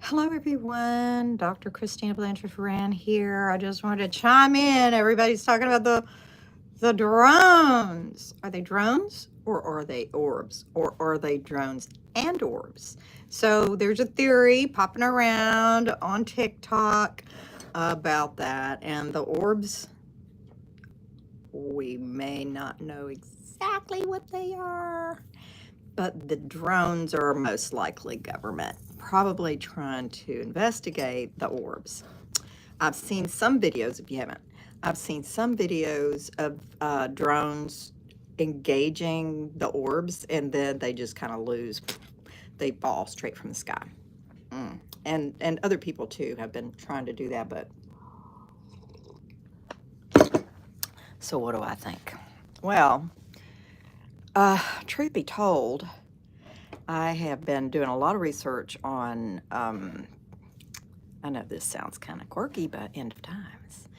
Hello, everyone. Dr. Christina Blanchard-Ferran here. I just wanted to chime in. Everybody's talking about the drones. Are they drones or are they orbs? Or are they drones and orbs? So there's a theory popping around on TikTok about that. And the orbs, we may not know exactly what they are, but the drones are most likely government, probably trying to investigate the orbs. I've seen some videos, if you haven't, I've seen some videos of drones engaging the orbs and then they just kind of lose. They fall straight from the sky. And other people too have been trying to do that, but so what do I think? Well, truth be told, I have been doing a lot of research on, I know this sounds kind of quirky, but end of times.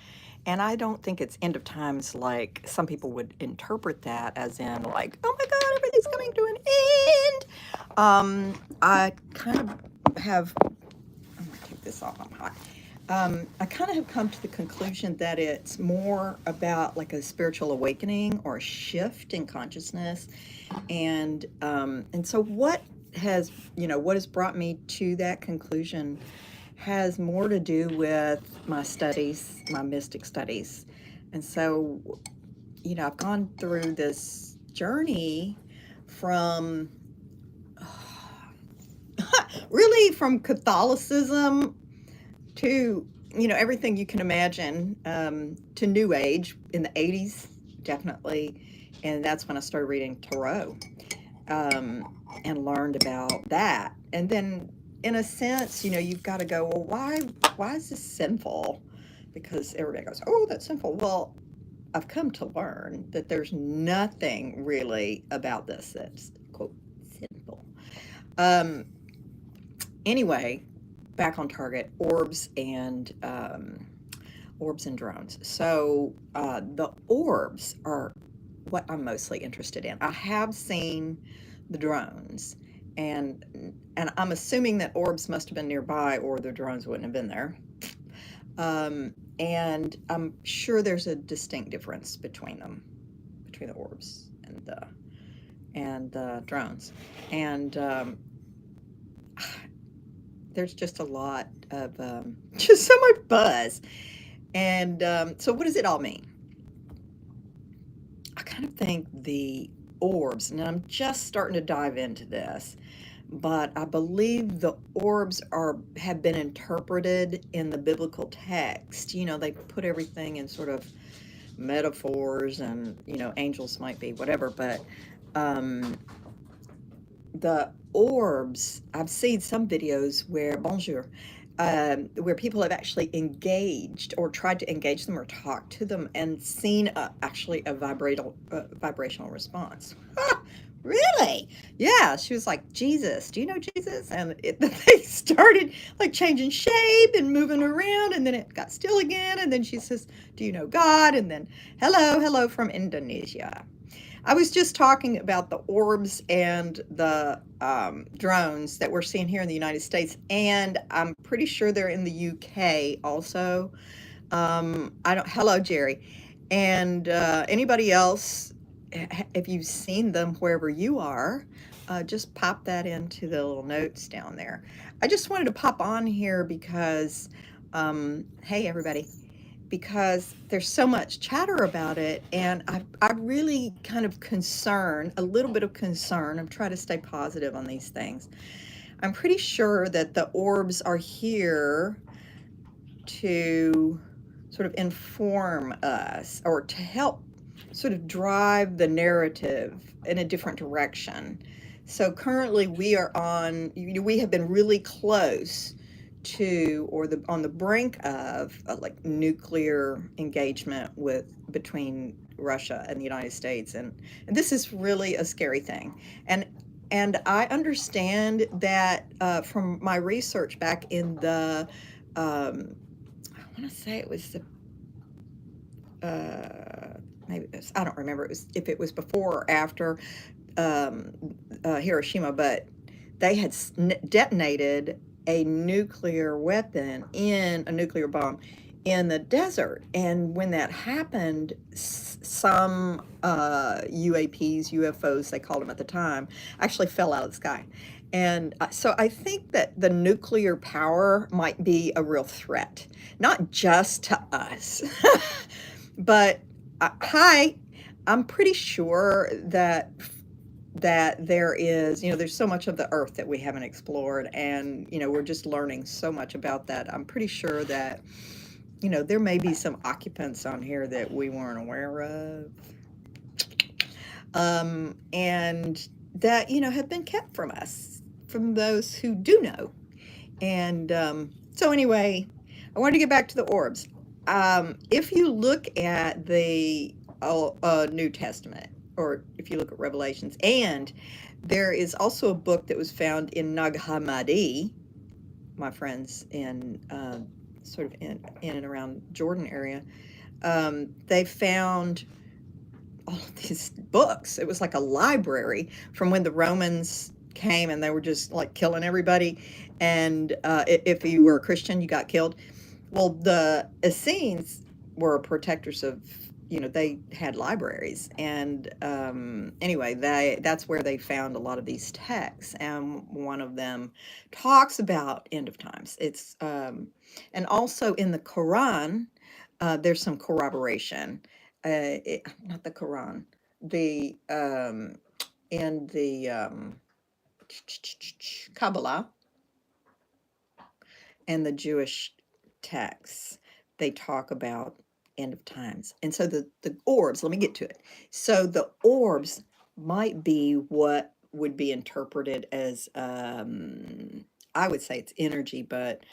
And I don't think it's end of times like some people would interpret that as in like, oh my God, everything's coming to an end. I kind of have, I'm gonna take this off, I'm hot. I kind of have come to the conclusion that it's more about like a spiritual awakening or a shift in consciousness. And so what has brought me to that conclusion has more to do with my studies, my mystic studies. And so, I've gone through this journey from really from Catholicism to, everything you can imagine, to New Age in the 80s, definitely. And that's when I started reading Tarot, and learned about that. And then, in a sense, you've got to go, well, why is this sinful? Because everybody goes, oh, that's sinful. Well, I've come to learn that there's nothing really about this that's, quote, sinful. Anyway, back on target, orbs and drones. So the orbs are what I'm mostly interested in. I have seen the drones, and I'm assuming that orbs must have been nearby, or the drones wouldn't have been there. And I'm sure there's a distinct difference between them, between the orbs and the drones, and there's just a lot of just so much buzz. And so what does it all mean? I kind of think the orbs, and I'm just starting to dive into this, but I believe the orbs have been interpreted in the biblical text. They put everything in sort of metaphors, and angels might be whatever, but the orbs, I've seen some videos where where people have actually engaged or tried to engage them or talk to them and seen actually a vibrational response. Really? Yeah, she was like, Jesus, do you know Jesus? And they started like changing shape and moving around, and then it got still again, and then she says, do you know God? And then, hello from Indonesia. I was just talking about the orbs and the drones that we're seeing here in the United States, and I'm pretty sure they're in the UK also. Hello, Jerry. And anybody else, if you've seen them wherever you are, just pop that into the little notes down there. I just wanted to pop on here because, hey, everybody, because there's so much chatter about it, and I really kind of a little bit of concern. I'm trying to stay positive on these things. I'm pretty sure that the orbs are here to sort of inform us or to help sort of drive the narrative in a different direction. So currently we have been really close to, or on the brink of like nuclear engagement between Russia and the United States, and this is really a scary thing. And I understand that from my research back in the I want to say it was I don't remember if it was before or after Hiroshima, but they had detonated a nuclear weapon in a nuclear bomb in the desert. And when that happened, some UAPs, UFOs, they called them at the time, actually fell out of the sky. And so I think that the nuclear power might be a real threat, not just to us, but hi, I'm pretty sure that there is, there's so much of the earth that we haven't explored, and we're just learning so much about that. I'm pretty sure that there may be some occupants on here that we weren't aware of, and that have been kept from us, from those who do know. And so anyway, I wanted to get back to the orbs. If you look at the New Testament, or if you look at Revelations, and there is also a book that was found in Nag Hammadi, my friends in sort of in and around Jordan area, they found all of these books. It was like a library from when the Romans came and they were just like killing everybody. And if you were a Christian, you got killed. Well, the Essenes were protectors of, they had libraries. And anyway, that's where they found a lot of these texts. And one of them talks about end of times. It's and also in the Quran, there's some corroboration. Not the Quran, the in the Kabbalah and the Jewish texts, they talk about end of times. And so the orbs, let me get to it. So the orbs might be what would be interpreted as, I would say it's energy, but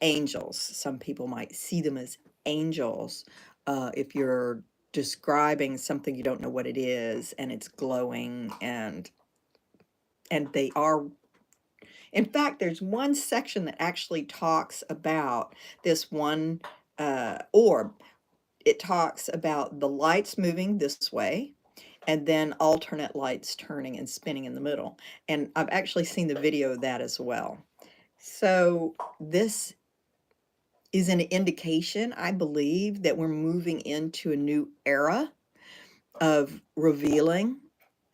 angels. Some people might see them as angels. If you're describing something you don't know what it is, and it's glowing, and they are, in fact, there's one section that actually talks about this one orb. It talks about the lights moving this way, and then alternate lights turning and spinning in the middle. And I've actually seen the video of that as well. So this is an indication, I believe, that we're moving into a new era of revealing,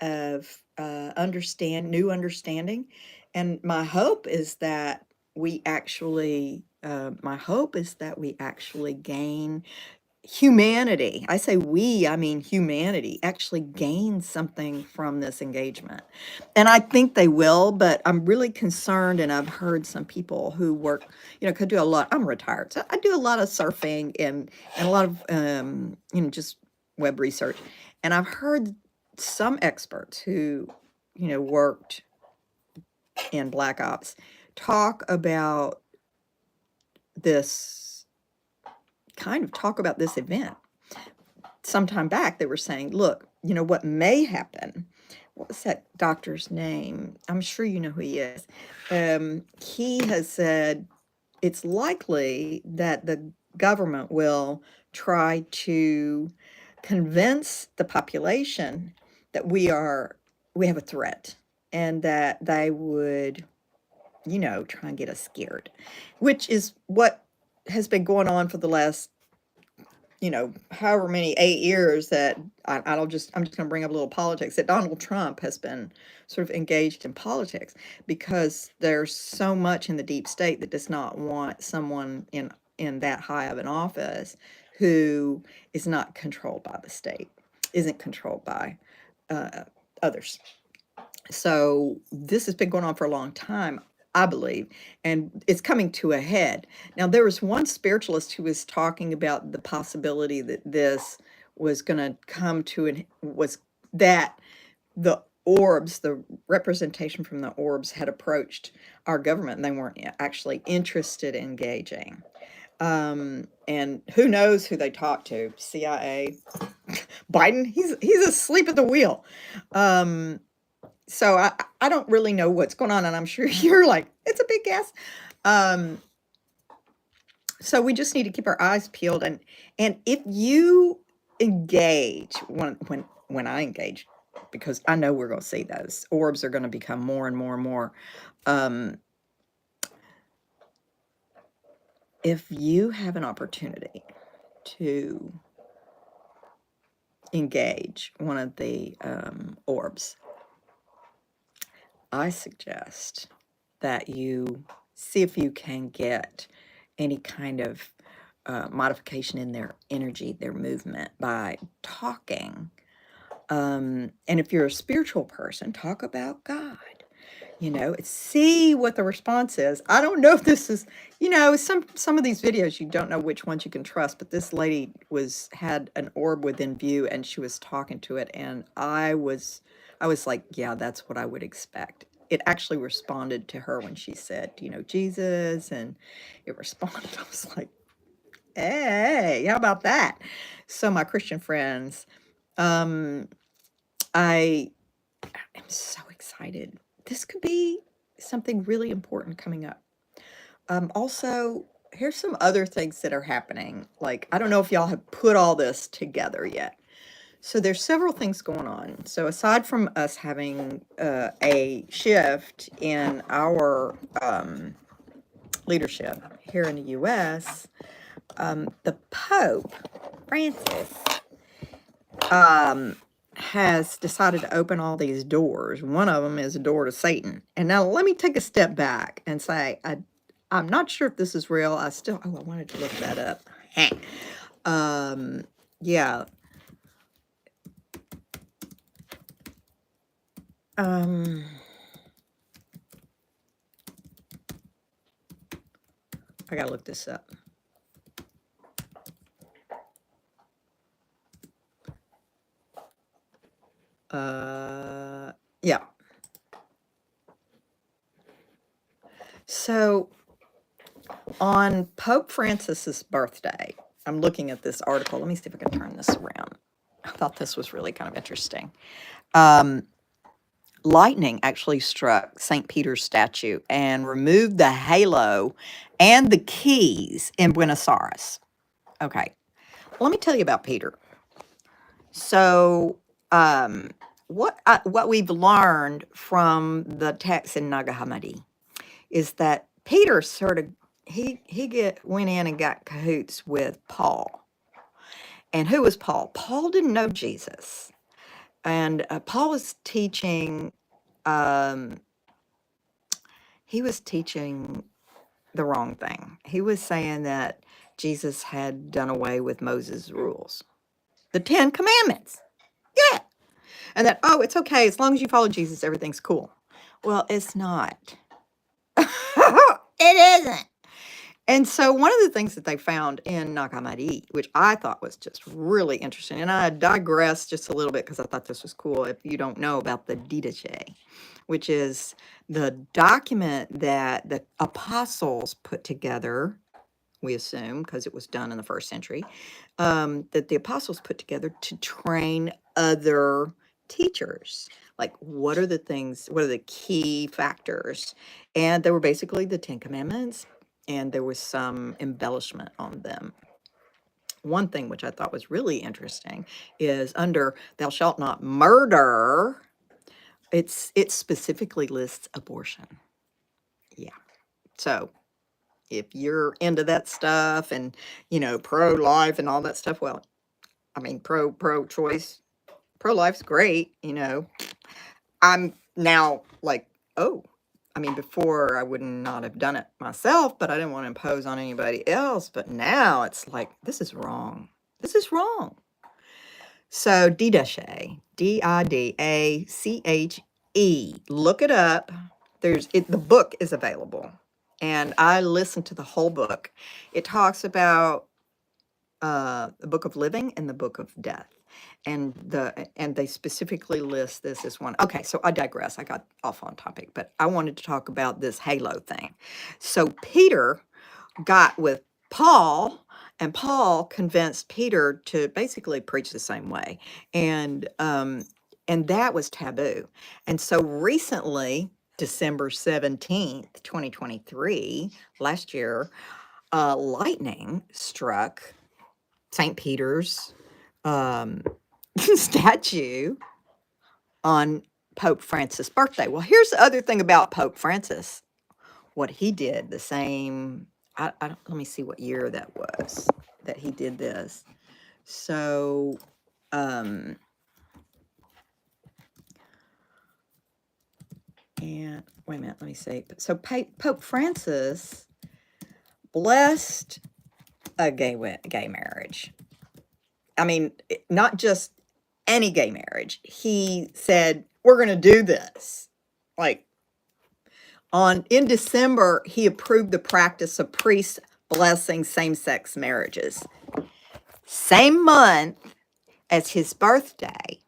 of new understanding. And my hope is that we actually, gain humanity. I say we, I mean humanity, actually gain something from this engagement. And I think they will, but I'm really concerned, and I've heard some people who work, could do a lot. I'm retired, so I do a lot of surfing and a lot of, just web research. And I've heard some experts who, worked in Black Ops talk about this event. Sometime back, they were saying, look, what may happen. What was that doctor's name? I'm sure you know who he is. He has said it's likely that the government will try to convince the population that we have a threat, and that they would, try and get us scared, which is what has been going on for the last, however many 8 years that I'm just going to bring up a little politics, that Donald Trump has been sort of engaged in politics, because there's so much in the deep state that does not want someone in that high of an office who is not controlled by the state, isn't controlled by others. So this has been going on for a long time, I believe, and it's coming to a head. Now, there was one spiritualist who was talking about the possibility that this was going to come to was that the orbs, the representation from the orbs, had approached our government, and they weren't actually interested in engaging. And who knows who they talked to? CIA, Biden. He's asleep at the wheel. So I don't really know what's going on, and I'm sure you're like, it's a big guess. So we just need to keep our eyes peeled, and if you engage when I engage, because I know we're going to see those orbs are going to become more and more and more if you have an opportunity to engage one of the orbs, I suggest that you see if you can get any kind of modification in their energy, their movement by talking. And if you're a spiritual person, talk about God. See what the response is. I don't know if this is, some of these videos you don't know which ones you can trust, but this lady had an orb within view and she was talking to it, and I was like, yeah, that's what I would expect. It actually responded to her when she said, Jesus, and it responded. I was like, hey, how about that? So my Christian friends, I am so excited. This could be something really important coming up. Also, here's some other things that are happening. Like, I don't know if y'all have put all this together yet. So there's several things going on. So aside from us having a shift in our leadership here in the U.S., the Pope Francis has decided to open all these doors. One of them is a door to Satan. And now let me take a step back and say, I'm not sure if this is real. I wanted to look that up. Yeah. I gotta look this up. Yeah. So on Pope Francis's birthday, I'm looking at this article. Let me see if I can turn this around. I thought this was really kind of interesting. Lightning actually struck St. Peter's statue and removed the halo and the keys in Buenos Aires. Okay, let me tell you about Peter. So, what we've learned from the text in Nag Hammadi is that Peter went in and got cahoots with Paul. And who was Paul? Paul didn't know Jesus, and Paul was teaching. He was teaching the wrong thing. He was saying that Jesus had done away with Moses' rules, the 10 Commandments. Yeah. And that, oh, it's okay. As long as you follow Jesus, everything's cool. Well, it's not. It isn't. And so one of the things that they found in Nag Hammadi, which I thought was just really interesting, and I digress just a little bit because I thought this was cool, if you don't know about the Didache, which is the document that the apostles put together, we assume, because it was done in the first century, that the apostles put together to train other teachers. Like, what are the key factors? And they were basically the 10 Commandments, and there was some embellishment on them. One thing which I thought was really interesting is under thou shalt not murder, it specifically lists abortion. Yeah. So if you're into that stuff and, pro-life and all that stuff, well, I mean, pro-choice, pro-life's great, I'm now like, oh, I mean, before I would not have done it myself, but I didn't want to impose on anybody else. But now it's like, this is wrong. This is wrong. So Didache, Didache, look it up. The book is available, and I listened to the whole book. It talks about the book of living and the book of death, and they specifically list this as one. Okay, so I digress. I got off on topic, but I wanted to talk about this halo thing. So Peter got with Paul, and Paul convinced Peter to basically preach the same way, and that was taboo. And so recently, December 17th, 2023, last year, lightning struck St. Peter's statue on Pope Francis' birthday. Well, here's the other thing about Pope Francis. What he did, the same I don't, let me see what year that was that he did this. So, and wait a minute, let me see. So Pope Francis blessed a gay marriage. I mean, not just any gay marriage. He said, we're going to do this. Like, in December, he approved the practice of priests blessing same-sex marriages. Same month as his birthday,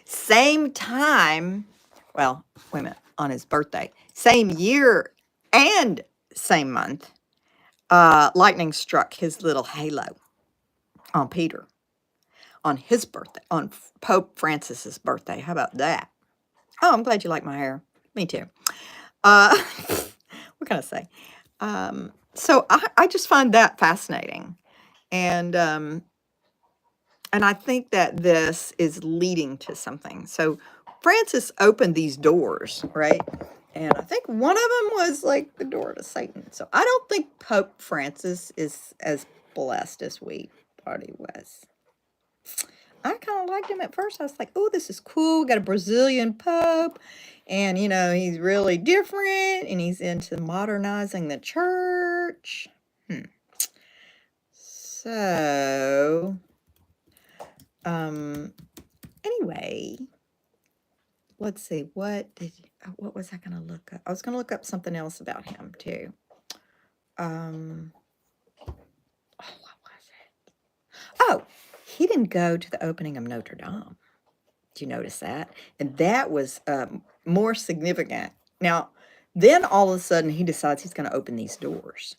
same time, well, wait a minute, on his birthday, same year and same month, lightning struck his little halo on Peter on his birthday, on Pope Francis's birthday. How about that? Oh, I'm glad you like my hair. Me too. What can I say? So I just find that fascinating. And I think that this is leading to something. So Francis opened these doors, right? And I think one of them was like the door to Satan. So I don't think Pope Francis is as blessed as we thought he was. I kind of liked him at first. I was like, oh, this is cool. We got a Brazilian Pope. And, you know, he's really different. And he's into modernizing the church. So, anyway, let's see. What was I going to look up? I was going to look up something else about him, too. What was it? Oh, he didn't go to the opening of Notre Dame. Did you notice that? And that was more significant. Now, then all of a sudden he decides he's going to open these doors.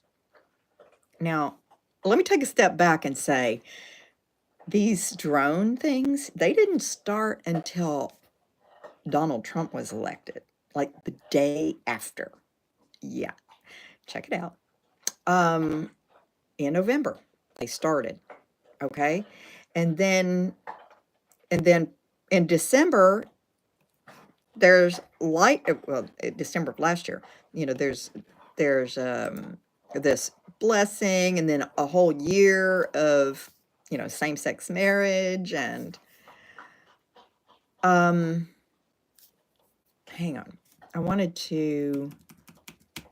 Now, let me take a step back and say these drone things, they didn't start until Donald Trump was elected, like the day after. Yeah, check it out. In November, they started, okay? And then in December, there's December of last year, you know, there's this blessing, and then a whole year of, you know, same-sex marriage. And hang on, there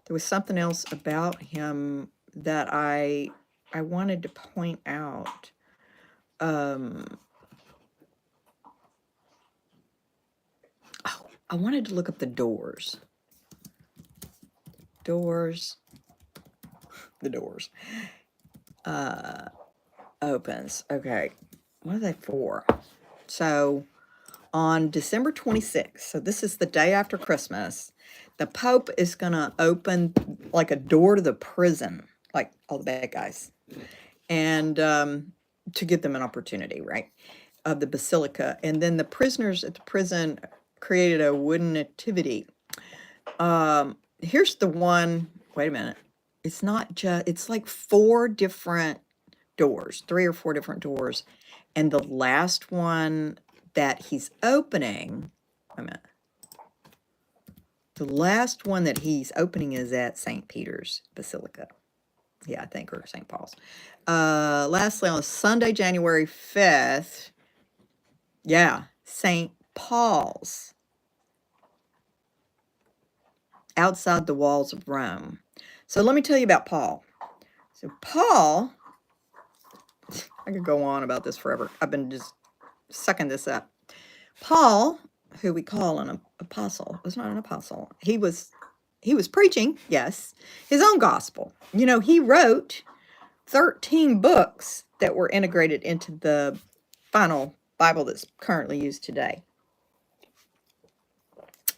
was something else about him that I wanted to point out. I wanted to look up the doors. The doors. Opens. Okay. What are they for? So on December 26th, so this is the day after Christmas, the Pope is going to open like a door to the prison, like all the bad guys, and to give them an opportunity, right, of the basilica. And then the prisoners at the prison created a wooden nativity. Here's the one. Wait a minute. It's not just, it's like 4 different doors, 3 or 4 different doors. And the last one that he's opening, wait a minute. The last one that he's opening is at St. Peter's Basilica. Yeah, I think, or St. Paul's. Lastly, on Sunday, January 5th, yeah, St. Paul's, outside the walls of Rome. So let me tell you about Paul. So Paul, I could go on about this forever. I've been just sucking this up. Paul, who we call an apostle, was not an apostle. He was preaching, yes, his own gospel. You know, he wrote 13 books that were integrated into the final Bible that's currently used today,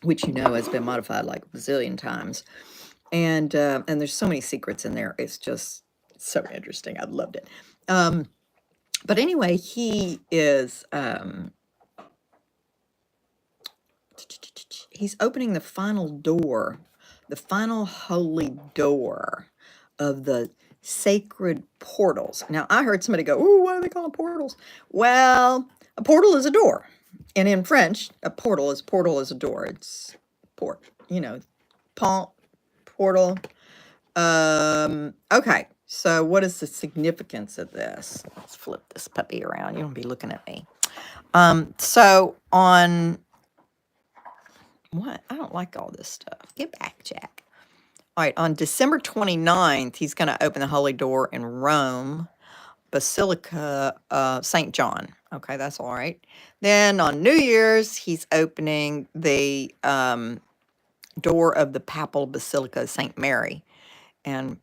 which, you know, has been modified like a bazillion times. And there's so many secrets in there. It's just so interesting. I loved it. But anyway, he is, he's opening the final door, the final holy door of the sacred portals. Now, I heard somebody go, "Ooh, why do they call them portals?" Well, a portal is a door. And in French, a portal is a door. It's port, you know, pont, portal, Okay, so what is the significance of this? Let's flip this puppy around. You don't be looking at me. So on what? I don't like all this stuff. Get back, Jack. All right, on December 29th, he's going to open the Holy Door in Rome, Basilica St. John. Okay, that's all right. Then on New Year's, he's opening the door of the Papal Basilica of St. Mary. And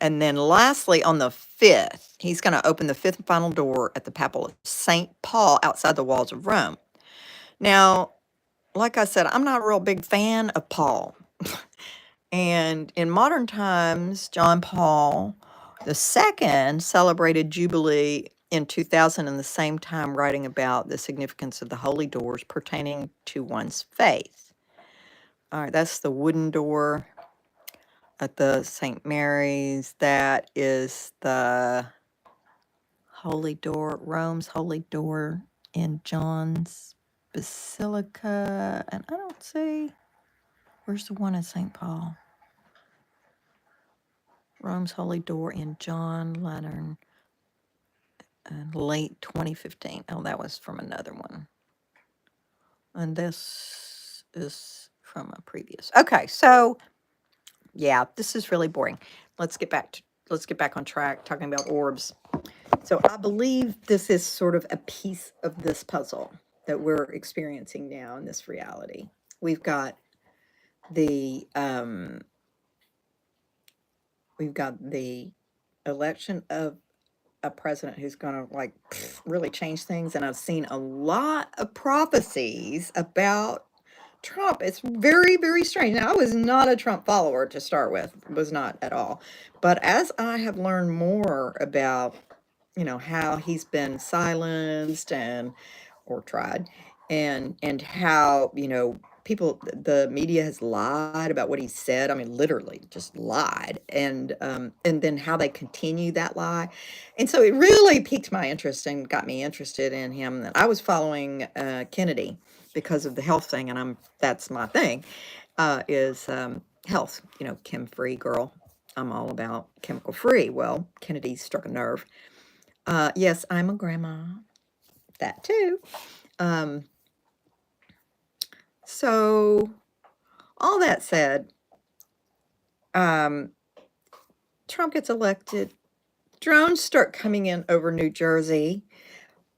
then lastly, on the 5th, he's going to open the 5th and final door at the Papal of St. Paul outside the walls of Rome. Now, like I said, I'm not a real big fan of Paul. And in modern times, John Paul II celebrated Jubilee in 2000 and the same time writing about the significance of the holy doors pertaining to one's faith. All right, that's the wooden door at the St. Mary's. That is the Holy Door, Rome's Holy Door in John's Basilica. And I don't see, where's the one in St. Paul? Rome's Holy Door in John Lantern, late 2015. Oh, that was from another one. And this is from a previous. Okay, so yeah, this is really boring. Let's get back on track talking about orbs. So I believe this is sort of a piece of this puzzle that we're experiencing now in this reality. We've got the election of a president who's going to like really change things, and I've seen a lot of prophecies about Trump. It's very, very strange. Now, I was not a Trump follower to start with, was not at all. But as I have learned more about, how he's been silenced or tried, and how, people, the media has lied about what he said. I mean, literally just lied, and then how they continue that lie. And so it really piqued my interest and got me interested in him. I was following Kennedy because of the health thing, and that's my thing, is health, chem-free girl. I'm all about chemical free. Well, Kennedy struck a nerve. Yes, I'm a grandma. That too. So all that said, Trump gets elected. Drones start coming in over New Jersey.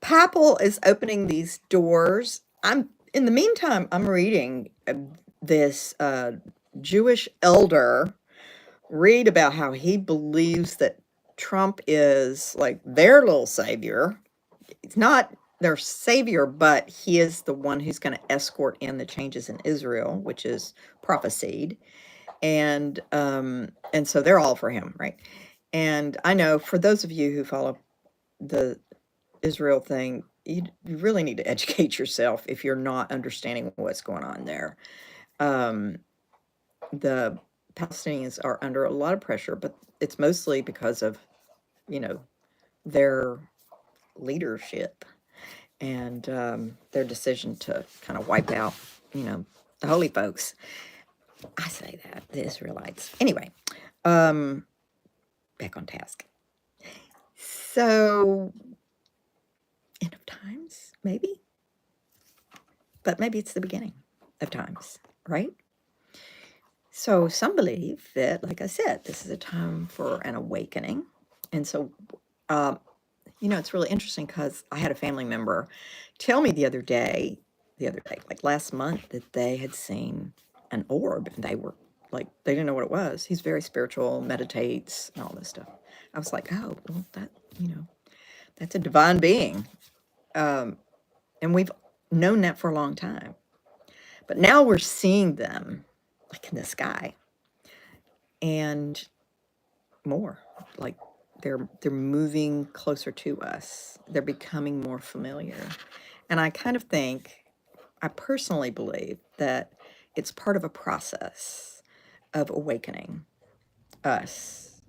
Papal is opening these doors. In the meantime, I'm reading this Jewish elder read about how he believes that Trump is like their little savior. It's not their savior, but he is the one who's going to escort in the changes in Israel, which is prophesied. And so they're all for him, right? And I know for those of you who follow the Israel thing, you really need to educate yourself if you're not understanding what's going on there. The Palestinians are under a lot of pressure, but it's mostly because of, their leadership and their decision to kind of wipe out, the holy folks. I say that, the Israelites. Anyway, back on task. So, end of times, maybe? But maybe it's the beginning of times, right? So some believe that, like I said, this is a time for an awakening. And so, it's really interesting because I had a family member tell me the other day, like last month, that they had seen an orb, and they were like, they didn't know what it was. He's very spiritual, meditates, and all this stuff. I was like, oh, well, that's a divine being. And we've known that for a long time. But now we're seeing them like in the sky and more, like they're moving closer to us. They're becoming more familiar. And I kind of think, I personally believe that it's part of a process of awakening us,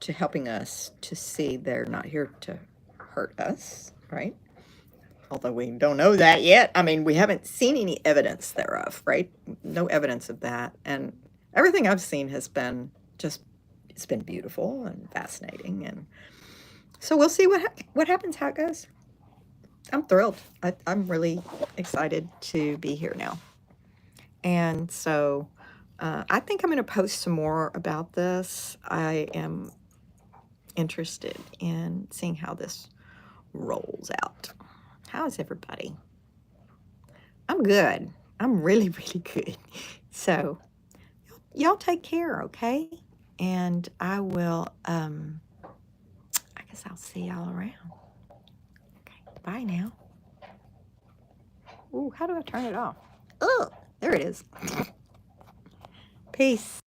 to helping us to see they're not here to hurt us, right? Although we don't know that yet. I mean, we haven't seen any evidence thereof, right? No evidence of that. And everything I've seen has been just, it's been beautiful and fascinating. And so we'll see what happens, how it goes. I'm thrilled. I'm really excited to be here now. And so I think I'm going to post some more about this. I am interested in seeing how this rolls out. How is everybody? I'm good. I'm really, really good. So y'all take care, okay? And I will, I guess I'll see y'all around. Okay, bye now. Ooh, how do I turn it off? Oh, there it is. Peace.